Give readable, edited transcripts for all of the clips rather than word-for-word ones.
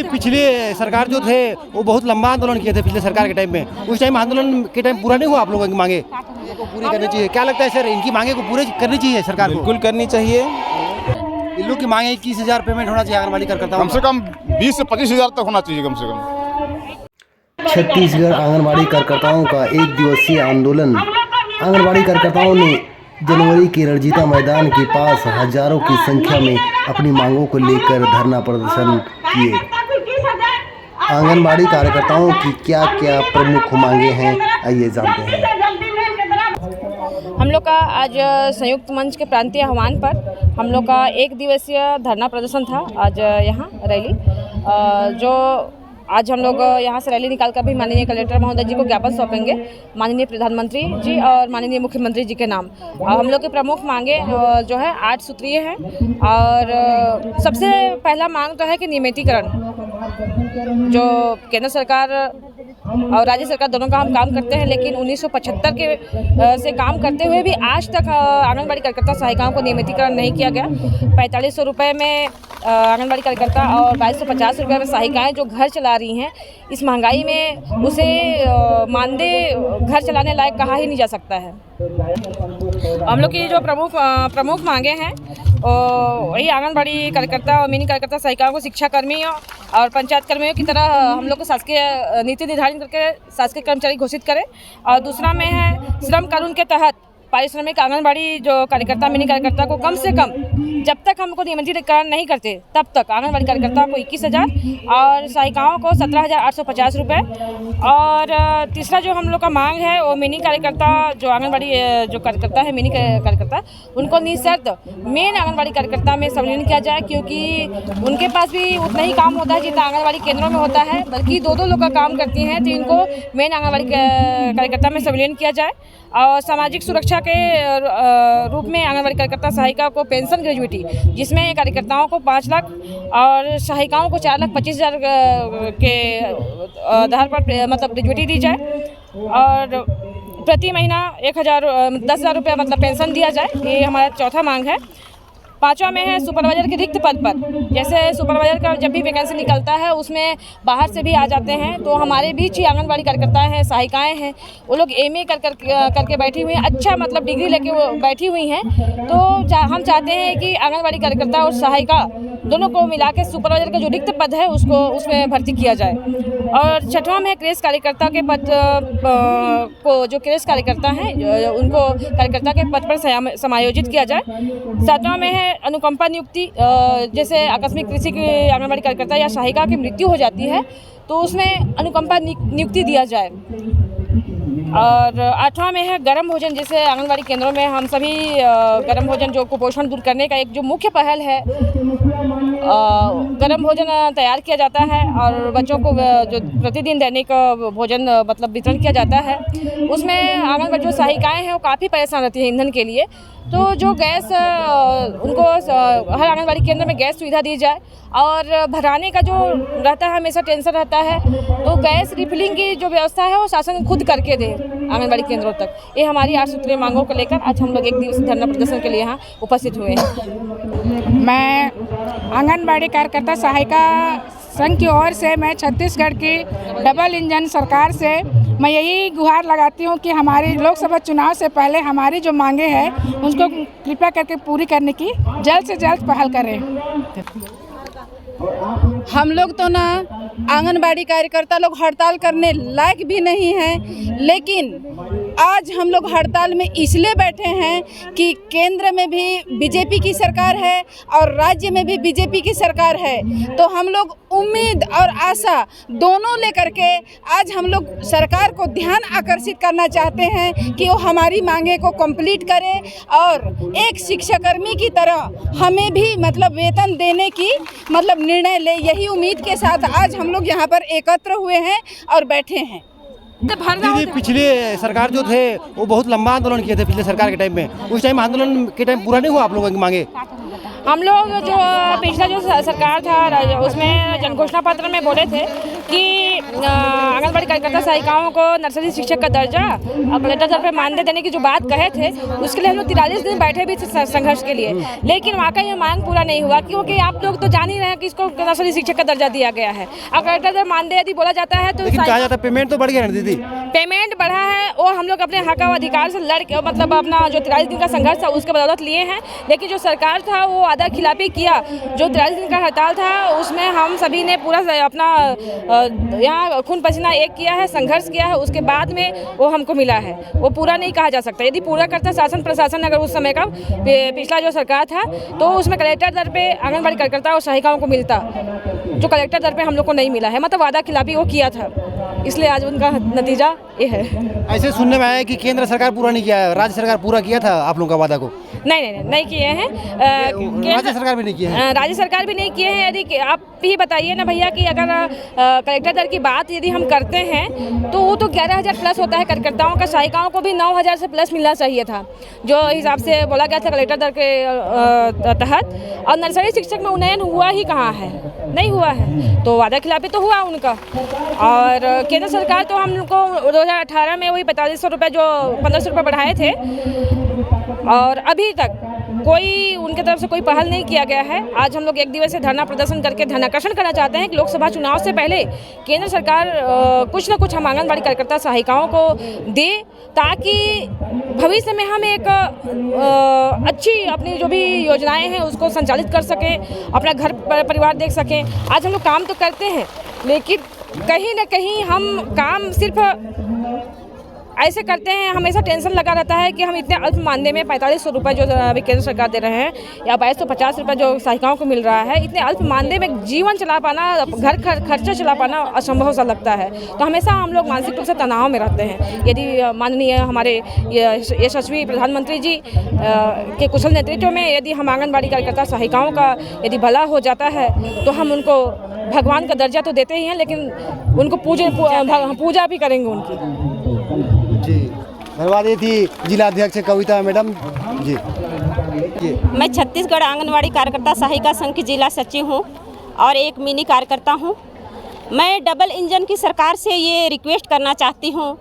दीदी पिछले सरकार जो थे वो बहुत लंबा आंदोलन किए थे पिछले सरकार के टाइम में। उस टाइम आंदोलन के टाइम पूरा नहीं हुआ आप लोगों की मांगे को पूरी करनी चाहिए। क्या लगता है सर, इनकी मांगे को पूरी करनी चाहिए सरकार को? बिल्कुल करनी चाहिए। इन लोग की मांगे 21,000 पेमेंट होना चाहिए आंगनबाड़ी कार्यकर्ताओं कम से कम 20 से 25,000 तक होना चाहिए कम से कम। छत्तीसगढ़ आंगनबाड़ी कार्यकर्ताओं का एक दिवसीय आंदोलन। आंगनबाड़ी कार्यकर्ताओं ने जनवरी के रणजीता मैदान के पास हजारों की संख्या में अपनी मांगों को लेकर धरना प्रदर्शन किए। आंगनबाड़ी कार्यकर्ताओं की क्या क्या प्रमुख मांगे हैं, आइए जानते हैं। हम लोग का आज संयुक्त मंच के प्रांतीय आह्वान पर हम लोग का एक दिवसीय धरना प्रदर्शन था। आज यहाँ रैली जो आज हम लोग यहाँ से रैली निकाल कर भी माननीय कलेक्टर महोदय जी को ज्ञापन सौंपेंगे, माननीय प्रधानमंत्री जी और माननीय मुख्यमंत्री जी के नाम। हम लोग की प्रमुख मांगे जो है 8 सूत्रीय हैं। और सबसे पहला मांग तो है कि नियमितीकरण, जो केंद्र सरकार और राज्य सरकार दोनों का हम काम करते हैं, लेकिन 1975 के से काम करते हुए भी आज तक आंगनबाड़ी कार्यकर्ता सहायिकाओं को नियमितीकरण नहीं किया गया। 4500 रुपये में आंगनबाड़ी कार्यकर्ता और 2250 रुपये में सहायिकाएं जो घर चला रही हैं, इस महंगाई में उसे मानदेय घर चलाने लायक कहा ही नहीं जा सकता है। हम लोग की जो प्रमुख मांगे हैं वही आंगनबाड़ी कार्यकर्ता और मिनी कार्यकर्ता सहायिकाओं को शिक्षा कर्मियों और पंचायत कर्मियों की तरह हम लोग को शासकीय नीति निर्धारित करके शासकीय कर्मचारी घोषित करें। और दूसरा में है श्रम कानून के तहत पारिश्रमिक आंगनबाड़ी जो कार्यकर्ता मिनी कार्यकर्ता को कम से कम, जब तक हमको नियमितीकरण नहीं करते तब तक आंगनबाड़ी कार्यकर्ता को 21,000 और सहायिकाओं को 17,850 रुपये। और तीसरा जो हम लोग का मांग है वो मिनी कार्यकर्ता जो आंगनबाड़ी जो कार्यकर्ता है मिनी कार्यकर्ता, उनको निःशर्त मेन आंगनबाड़ी कार्यकर्ता में संलग्न किया जाए, क्योंकि उनके पास भी उतना ही काम होता है जितना आंगनबाड़ी केंद्रों में होता है, बल्कि 2-2 लोग का काम करती हैं। तो इनको मेन आंगनबाड़ी कार्यकर्ता में संलग्न किया जाए। और सामाजिक सुरक्षा के रूप में आंगनबाड़ी कार्यकर्ता सहायिका को पेंशन ग्रेजुइटी, जिसमें कार्यकर्ताओं को 5 लाख और सहायिकाओं को 4,25,000 के आधार पर मतलब ग्रेजुइटी दी जाए। और प्रति महीना 10,000 रुपये मतलब पेंशन दिया जाए। ये हमारा चौथा मांग है। पांचवा में है सुपरवाइजर के रिक्त पद पर, जैसे सुपरवाइजर का जब भी वैकेंसी निकलता है उसमें बाहर से भी आ जाते हैं, तो हमारे बीच ही आंगनबाड़ी कार्यकर्ताएं हैं, सहायिकाएं हैं, वो लोग MA करके बैठी हुई हैं, अच्छा मतलब डिग्री लेके वो बैठी हुई हैं। तो हम चाहते हैं कि आंगनबाड़ी कार्यकर्ता और सहायिका दोनों को मिला के सुपरवाइजर का जो रिक्त पद है उसको उसमें भर्ती किया जाए। और छठवां में क्रेश कार्यकर्ता के पद को जो क्रेश कार्यकर्ता हैं उनको कार्यकर्ता के पद पर समायोजित किया जाए। सातवां में है अनुकंपा नियुक्ति, जैसे आकस्मिक कृषि की आंगनबाड़ी कार्यकर्ता या सहायिका की मृत्यु हो जाती है तो उसमें अनुकंपा नियुक्ति दिया जाए। और 8वां में है गर्म भोजन, जैसे आंगनबाड़ी केंद्रों में हम सभी गर्म भोजन जो कुपोषण दूर करने का एक जो मुख्य पहल है, गर्म भोजन तैयार किया जाता है और बच्चों को जो प्रतिदिन दैनिक भोजन मतलब वितरण किया जाता है। उसमें आंगनबाड़ी जो सहायिकाएं हैं वो काफ़ी परेशान रहती हैं ईंधन के लिए, तो जो गैस उनको हर आंगनबाड़ी केंद्र में गैस सुविधा दी जाए। और भराने का जो रहता है हमेशा टेंशन रहता है, तो गैस रिफिलिंग की जो व्यवस्था है वो शासन खुद करके दे आंगनबाड़ी केंद्रों तक। ये हमारी 8 सूत्रीय मांगों को लेकर आज हम लोग एक दिवसीय धरना प्रदर्शन के लिए यहाँ उपस्थित हुए हैं। मैं आंगनबाड़ी कार्यकर्ता सहायिका संघ की ओर से मैं छत्तीसगढ़ की डबल इंजन सरकार से मैं यही गुहार लगाती हूँ कि हमारी लोकसभा चुनाव से पहले हमारी जो मांगे हैं उसको कृपया करके पूरी करने की जल्द से जल्द पहल करें। हम लोग तो ना आंगनबाड़ी कार्यकर्ता लोग हड़ताल करने लायक भी नहीं हैं, लेकिन आज हम लोग हड़ताल में इसलिए बैठे हैं कि केंद्र में भी बीजेपी की सरकार है और राज्य में भी बीजेपी की सरकार है। तो हम लोग उम्मीद और आशा दोनों लेकर के आज हम लोग सरकार को ध्यान आकर्षित करना चाहते हैं कि वो हमारी मांगे को कंप्लीट करे और एक शिक्षाकर्मी की तरह हमें भी मतलब वेतन देने की मतलब निर्णय ले। यही उम्मीद के साथ आज हम लोग यहाँ पर एकत्र हुए हैं और बैठे हैं। दीदी पिछले सरकार जो थे वो बहुत लंबा आंदोलन किए थे पिछले सरकार के टाइम में। उस टाइम आंदोलन के टाइम पूरा नहीं हुआ आप लोगों की मांगे? हम लोग जो पिछला जो सरकार था उसमें जनघोषणा पत्र में बोले थे कि आंगनबाड़ी कार्यकर्ता सहायिकाओं को नर्सरी शिक्षक का दर्जा और कलेक्टर स्तर पर मानदेय देने की जो बात कहे थे, उसके लिए हम लोग 43 दिन बैठे भी थे संघर्ष के लिए, लेकिन वहाँ का ये मांग पूरा नहीं हुआ, क्योंकि आप लोग तो जान ही रहे हैं कि इसको नर्सरी शिक्षक का दर्जा दिया गया है। अब कलेक्टर स्तर मानदेय यदि बोला जाता है तो लेकिन कहा जाता है पेमेंट तो बढ़ गया ना दीदी। पेमेंट बढ़ा है, वो हम लोग अपने हक और अधिकार से लड़ के, मतलब अपना जो 43 दिन का संघर्ष था उसके बदौलत लिए हैं, लेकिन जो सरकार था वो आधा खिलाफी किया। जो 43 दिन का हड़ताल था उसमें हम सभी ने पूरा अपना यहाँ खून पसीना एक किया है, संघर्ष किया है, उसके बाद में वो हमको मिला है। वो पूरा नहीं कहा जा सकता। यदि पूरा करता शासन प्रशासन अगर उस समय का पिछला जो सरकार था, तो उसमें कलेक्टर दर पे आंगनबाड़ी कार्यकर्ता और सहायिकाओं को मिलता, जो कलेक्टर दर पे हम लोग को नहीं मिला है, मतलब वादा खिलाफी वो किया था, इसलिए आज उनका नतीजा ये है। ऐसे सुनने में आया है कि केंद्र सरकार पूरा नहीं किया है, राज्य सरकार पूरा किया था आप लोगों का वादा को। नहीं किए हैं। राज्य सरकार भी नहीं किए हैं। राज्य सरकार भी नहीं किए हैं। यदि आप ही बताइए ना भैया कि अगर कलेक्टर दर की बात यदि हम करते हैं तो वो तो 11,000 प्लस होता है कार्यकर्ताओं का, सहायिकाओं को भी 9,000 से प्लस मिलना चाहिए था, जो हिसाब से बोला गया था कलेक्टर दर के तहत। और नर्सरी शिक्षक में उन्नयन हुआ ही कहाँ है, नहीं हुआ है, तो वादा खिलाफी तो हुआ उनका। और केंद्र सरकार तो हम लोग को 2018 में वही 4500 रुपये जो 1500 रुपये बढ़ाए थे, और अभी तक कोई उनके तरफ से कोई पहल नहीं किया गया है। आज हम लोग एक दिवसीय धरना प्रदर्शन करके ध्यानाकर्षण करना चाहते हैं कि लोकसभा चुनाव से पहले केंद्र सरकार कुछ न कुछ हम आंगनबाड़ी कार्यकर्ता सहायिकाओं को दे, ताकि भविष्य में हम एक अच्छी अपनी जो भी योजनाएं हैं उसको संचालित कर सकें, अपना घर परिवार देख सकें। आज हम लोग काम तो करते हैं, लेकिन कहीं ना कहीं हम काम सिर्फ ऐसे करते हैं, हमेशा टेंशन लगा रहता है कि हम इतने अल्प मानदेय में 4500 रुपये जो अभी केंद्र सरकार दे रहे हैं, या 2250 रुपये जो सहायिकाओं को मिल रहा है, इतने अल्प मानदेय में जीवन चला पाना, घर खर्चा चला पाना असंभव सा लगता है। तो हमेशा हम लोग मानसिक रूप से तनाव में रहते हैं। यदि माननीय हमारे यशस्वी प्रधानमंत्री जी के कुशल नेतृत्व में यदि हम आंगनबाड़ी कार्यकर्ता सहायिकाओं का यदि भला हो जाता है, तो हम उनको भगवान का दर्जा तो देते ही हैं, लेकिन उनको पूजा भी करेंगे उनकी। जी धन्यवाद। ये थी जिला अध्यक्ष कविता मैडम जी। मैं छत्तीसगढ़ आंगनवाड़ी कार्यकर्ता सहायिका संघ की जिला सचिव हूँ और एक मिनी कार्यकर्ता हूँ। मैं डबल इंजन की सरकार से ये रिक्वेस्ट करना चाहती हूँ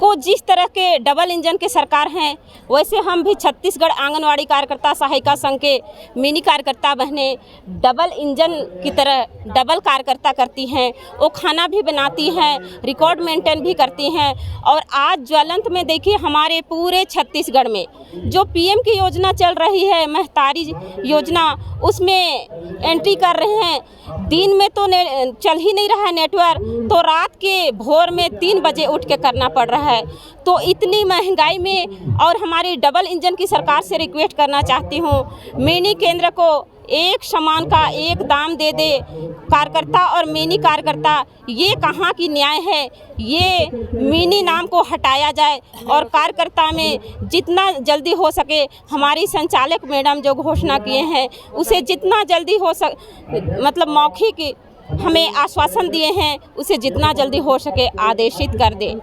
को जिस तरह के डबल इंजन के सरकार हैं, वैसे हम भी छत्तीसगढ़ आंगनवाड़ी कार्यकर्ता सहायिका संघ के मिनी कार्यकर्ता बहनें डबल इंजन की तरह डबल कार्यकर्ता करती हैं। वो खाना भी बनाती हैं, रिकॉर्ड मेंटेन भी करती हैं। और आज ज्वलंत में देखिए हमारे पूरे छत्तीसगढ़ में जो पीएम की योजना चल रही है, महतारी योजना, उसमें एंट्री कर रहे हैं। दिन में तो चल ही नहीं रहा है नेटवर्क, तो रात के भोर में 3 बजे उठ के करना पड़ रहा है। तो इतनी महंगाई में और हमारी डबल इंजन की सरकार से रिक्वेस्ट करना चाहती हूँ, मिनी केंद्र को एक समान का एक दाम दे दे। कार्यकर्ता और मिनी कार्यकर्ता, ये कहाँ की न्याय है? ये मिनी नाम को हटाया जाए और कार्यकर्ता में जितना जल्दी हो सके, हमारी संचालक मैडम जो घोषणा किए हैं उसे जितना जल्दी हो मतलब मौखिक हमें आश्वासन दिए हैं, उसे जितना जल्दी हो सके आदेशित कर दे।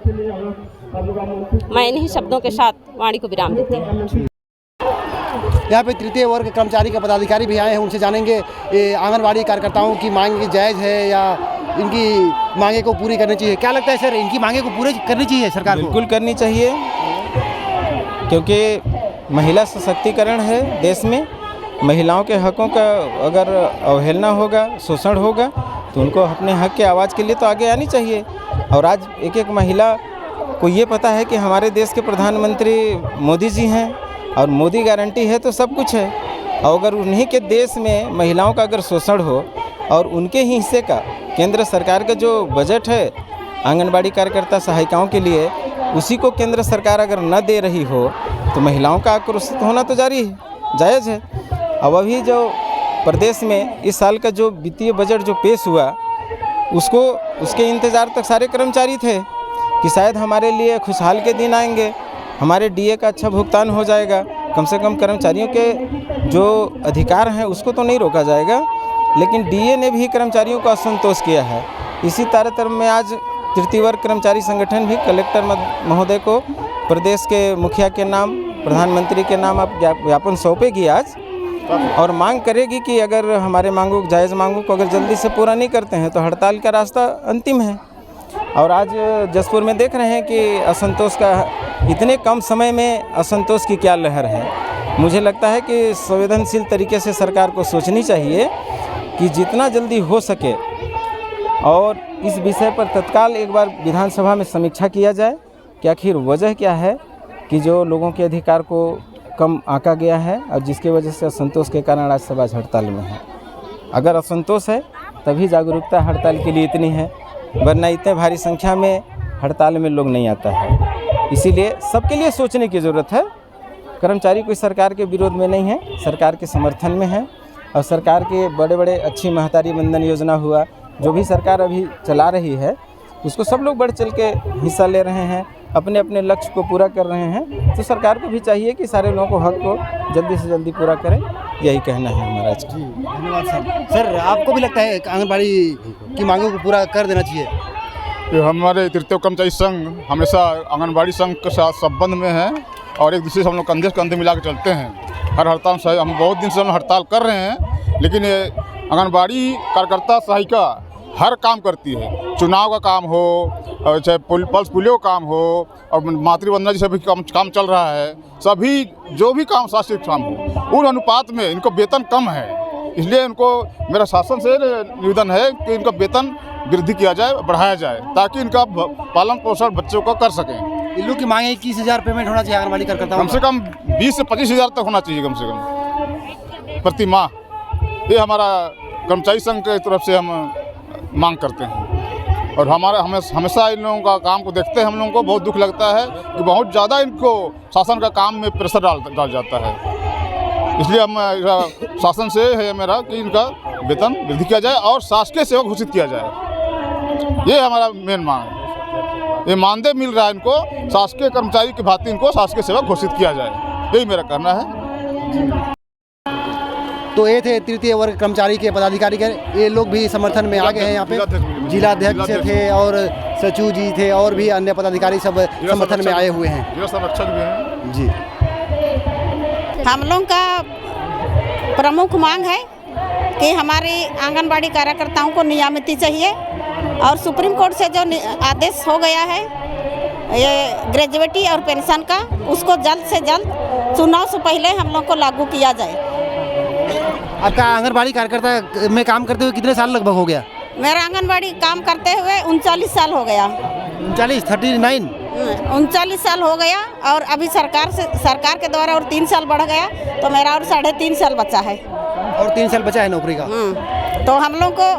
मैं इन्हीं शब्दों के साथ वाणी को विराम देती हूँ। यहाँ पे तृतीय वर्ग कर्मचारी के पदाधिकारी भी आए हैं, उनसे जानेंगे ये आंगनबाड़ी कार्यकर्ताओं की मांग जायज़ है या इनकी मांगे को पूरी करनी चाहिए। क्या लगता है सर, इनकी मांगे को पूरी करनी चाहिए सरकार को? बिल्कुल करनी चाहिए, क्योंकि महिला सशक्तिकरण है देश में। महिलाओं के हकों का अगर अवहेलना होगा, शोषण होगा, तो उनको अपने हक के आवाज़ के लिए तो आगे आनी चाहिए। और आज एक एक महिला को ये पता है कि हमारे देश के प्रधानमंत्री मोदी जी हैं और मोदी गारंटी है तो सब कुछ है। और अगर उन्हीं के देश में महिलाओं का अगर शोषण हो और उनके ही हिस्से का केंद्र सरकार का जो बजट है आंगनबाड़ी कार्यकर्ता सहायिकाओं के लिए, उसी को केंद्र सरकार अगर न दे रही हो, तो महिलाओं का आक्रोशित होना तो जारी है, जायज़ है। अब अभी जो प्रदेश में इस साल का जो वित्तीय बजट जो पेश हुआ, उसके इंतज़ार तक सारे कर्मचारी थे कि शायद हमारे लिए खुशहाल के दिन आएंगे, हमारे डीए का अच्छा भुगतान हो जाएगा, कम से कम कर्मचारियों के जो अधिकार हैं उसको तो नहीं रोका जाएगा। लेकिन डीए ने भी कर्मचारियों को असंतोष किया है। इसी तारतम्य में आज तृतीय वर्ग कर्मचारी संगठन भी कलेक्टर महोदय को प्रदेश के मुखिया के नाम, प्रधानमंत्री के नाम आप ज्ञापन सौंपेगी आज, और मांग करेगी कि अगर हमारे जायज़ मांगों को अगर जल्दी से पूरा नहीं करते हैं तो हड़ताल का रास्ता अंतिम है। और आज जसपुर में देख रहे हैं कि असंतोष का इतने कम समय में असंतोष की क्या लहर है। मुझे लगता है कि संवेदनशील तरीके से सरकार को सोचनी चाहिए कि जितना जल्दी हो सके और इस विषय पर तत्काल एक बार विधानसभा में समीक्षा किया जाए कि आखिर वजह क्या है कि जो लोगों के अधिकार को कम आंका गया है और जिसकी वजह से असंतोष के कारण आज सभा हड़ताल में है। अगर असंतोष है तभी जागरूकता हड़ताल के लिए इतनी है, वरना इतने भारी संख्या में हड़ताल में लोग नहीं आता है। इसीलिए सबके लिए सोचने की ज़रूरत है। कर्मचारी कोई सरकार के विरोध में नहीं है, सरकार के समर्थन में है और सरकार के बड़े बड़े अच्छी महतारी बंधन योजना हुआ, जो भी सरकार अभी चला रही है उसको सब लोग बढ़ चल के हिस्सा ले रहे हैं, अपने अपने लक्ष्य को पूरा कर रहे हैं। तो सरकार को भी चाहिए कि सारे लोगों को हक को जल्दी से जल्दी पूरा करें। यही कहना है हमारा आज का। धन्यवाद सर। सर, आपको भी लगता है आंगनबाड़ी की मांगों को पूरा कर देना चाहिए? ये हमारे तृतीय कर्मचारी संघ हमेशा आंगनबाड़ी संघ के साथ संबंध में है और एक दूसरे से हम लोग कंधे से कंधे मिला के चलते हैं। हर हड़ताल से हम बहुत दिन से हम हड़ताल कर रहे हैं, लेकिन ये आंगनबाड़ी कार्यकर्ता सहायिका हर काम करती है। चुनाव का काम हो, चाहे पल्स पोलियो का काम हो और मातृवंदना जैसे भी काम चल रहा है, सभी जो भी काम शासकीय काम हो, उन अनुपात में इनको वेतन कम है। इसलिए इनको मेरा शासन से निवेदन है कि इनका वेतन वृद्धि किया जाए, बढ़ाया जाए, ताकि इनका पालन पोषण बच्चों को कर सकें। इन लोग की मांग है 21,000 पेमेंट होना चाहिए आंगनबाड़ी कार्यकर्ताओं कम से कम 20 से 25,000 तक होना चाहिए कम से कम प्रति माह। ये हमारा कर्मचारी संघ की तरफ से हम मांग करते हैं और हमेशा इन लोगों का काम को देखते हैं हम लोगों को बहुत दुख लगता है कि बहुत ज़्यादा इनको शासन का काम में प्रेशर डाल जाता है। इसलिए हम शासन से है मेरा कि इनका वेतन वृद्धि किया जाए और शासकीय सेवा घोषित किया जाए। ये हमारा मेन मांग है। ये मानदेय मिल रहा है इनको, शासकीय कर्मचारी की भांति इनको शासकीय सेवा घोषित किया जाए, यही मेरा कहना है। तो ये थे तृतीय वर्ग कर्मचारी के पदाधिकारी के, ये लोग भी समर्थन में आ गए हैं। यहाँ पे जिलाध्यक्ष थे और सचिव जी थे और भी अन्य पदाधिकारी सब समर्थन में आए हुए हैं। जिला संरक्षक भी हैं जी। हम लोग का प्रमुख मांग है कि हमारे आंगनबाड़ी कार्यकर्ताओं को नियमिती चाहिए और सुप्रीम कोर्ट से जो आदेश हो गया है ये ग्रेजुएटी और पेंशन का, उसको जल्द से जल्द चुनाव से पहले हम लोग को लागू किया जाए। आपका आंगनबाड़ी कार्यकर्ता में काम करते हुए कितने साल लगभग हो गया? मेरा आंगनबाड़ी काम करते हुए 39 साल हो गया। 39 साल हो गया और अभी सरकार के द्वारा और 3 साल बढ़ गया, तो मेरा और 3.5 साल बचा है। और 3 साल बचा है नौकरी का। तो हम लोग को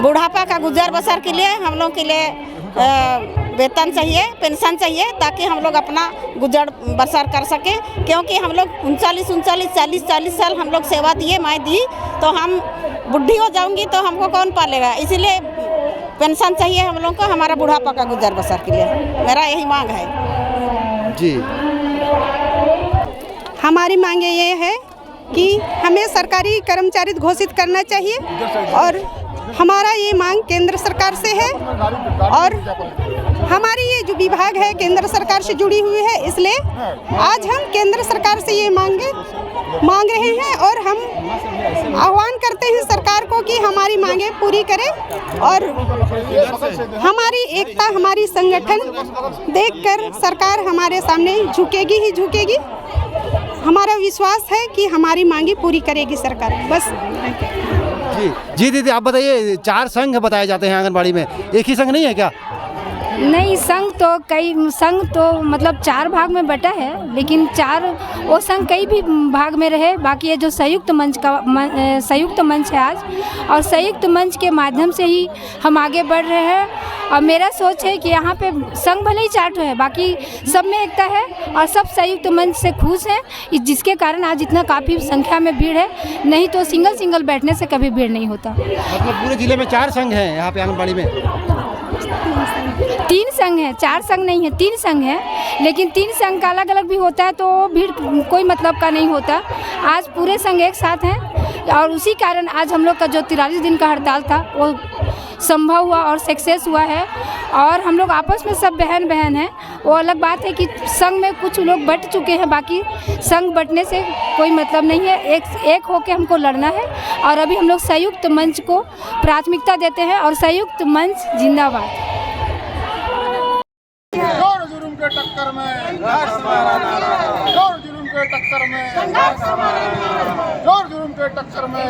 बुढ़ापा का गुजर बसर के लिए हम लोग के लिए वेतन चाहिए, पेंशन चाहिए, ताकि हम लोग अपना गुजर बसर कर सकें। क्योंकि हम लोग 39 साल हम लोग सेवा दिए, मैं दी, तो हम बुढ़ी हो जाऊंगी तो हमको कौन पालेगा। इसीलिए पेंशन चाहिए हम लोग को हमारा बुढ़ापा का गुजर बसर के लिए। मेरा यही मांग है जी। हमारी मांग ये है कि हमें सरकारी कर्मचारी घोषित करना चाहिए और हमारा ये मांग केंद्र सरकार से है और हमारी ये जो विभाग है केंद्र सरकार से जुड़ी हुई है, इसलिए आज हम केंद्र सरकार से ये मांग रहे हैं और हम आह्वान करते हैं सरकार को कि हमारी मांगें पूरी करे और हमारी एकता, हमारी संगठन देखकर सरकार हमारे सामने झुकेगी ही झुकेगी। हमारा विश्वास है कि हमारी मांगे पूरी करेगी सरकार। बस जी दीदी, आप बताइए, 4 संघ बताए जाते हैं आंगनबाड़ी में, एक ही संघ नहीं है क्या? नहीं, संघ तो मतलब 4 भाग में बटा है, लेकिन वो संघ कई भी भाग में रहे। बाकी ये जो संयुक्त मंच है आज, और संयुक्त मंच के माध्यम से ही हम आगे बढ़ रहे हैं। और मेरा सोच है कि यहाँ पे संघ भले ही 4 है, बाकी सब में एकता है और सब संयुक्त मंच से खुश हैं, जिसके कारण आज इतना काफ़ी संख्या में भीड़ है। नहीं तो सिंगल बैठने से कभी भीड़ नहीं होता। मतलब पूरे जिले में 4 संघ हैं यहाँ पे आंगनबाड़ी में? 3 संघ हैं, 4 संघ नहीं है, 3 संघ हैं। लेकिन 3 संघ का अलग अलग भी होता है, तो भीड़ कोई मतलब का नहीं होता। आज पूरे संघ एक साथ हैं और उसी कारण आज हम लोग का जो 43 दिन का हड़ताल था वो संभव हुआ और सक्सेस हुआ है। और हम लोग आपस में सब बहन हैं। वो अलग बात है कि संघ में कुछ लोग बट चुके हैं, बाकी संघ बटने से कोई मतलब नहीं है। एक होके हमको लड़ना है और अभी हम लोग संयुक्त मंच को प्राथमिकता देते हैं और संयुक्त मंच जिंदाबाद। टक्कर में जोर जुलूम के टक्कर में जोर जुलूम के टक्कर में